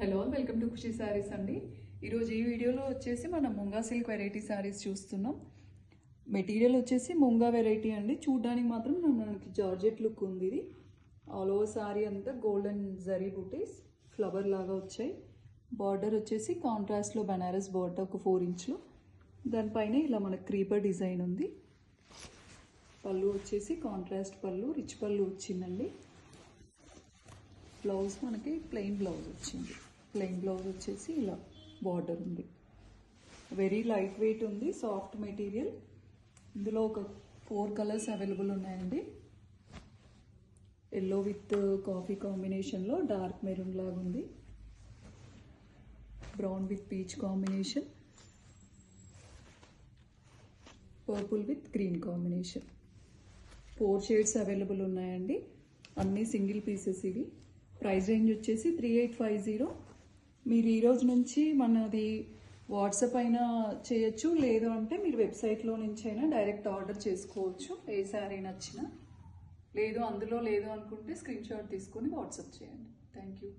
Hello welcome to ఖుషి శారీస్ అండి. ఈరోజు ఈ వీడియోలో వచ్చేసి మనం ముంగా సిల్క్ వెరైటీ శారీస్ చూస్తున్నాం. మెటీరియల్ వచ్చేసి ముంగా వెరైటీ అండి. చూడడానికి మాత్రం మనకి జార్జెట్ లుక్ ఉంది. ఇది ఆల్ ఓవర్ శారీ అంతా గోల్డెన్ జరీ బుటీస్ ఫ్లవర్ లాగా వచ్చాయి. బార్డర్ వచ్చేసి కాంట్రాస్ట్లో బనారస్ బార్డర్ ఒక 4 ఇంచ్లు, దానిపైన ఇలా మనకు క్రీపర్ డిజైన్ ఉంది. పళ్ళు వచ్చేసి కాంట్రాస్ట్ పళ్ళు, రిచ్ పళ్ళు వచ్చిందండి. బ్లౌజ్ మనకి ప్లెయిన్ బ్లౌజ్ వచ్చింది. ప్లెయిన్ బ్లౌజ్ వచ్చేసి ఇలా బార్డర్ ఉంది. వెరీ లైట్ వెయిట్ ఉంది, సాఫ్ట్ మెటీరియల్. ఇందులో ఒక 4 కలర్స్ అవైలబుల్ ఉన్నాయండి. ఎల్లో విత్ కాఫీ కాంబినేషన్లో డార్క్ మెరూన్ లాగా ఉంది. Brown with peach combination, purple with green combination. 4 shades available ఉన్నాయండి. అన్నీ సింగిల్ పీసెస్ ఇవి. ప్రైస్ రేంజ్ వచ్చేసి 3850. మీరు ఈరోజు నుంచి మనది వాట్సాప్ అయినా చేయొచ్చు, లేదు అంటే మీరు వెబ్సైట్లో నుంచి అయినా డైరెక్ట్ ఆర్డర్ చేసుకోవచ్చు. ఏ శారీ నచ్చినా, లేదు అందులో లేదు అనుకుంటే స్క్రీన్ షాట్ తీసుకొని వాట్సాప్ చేయండి. Thank you.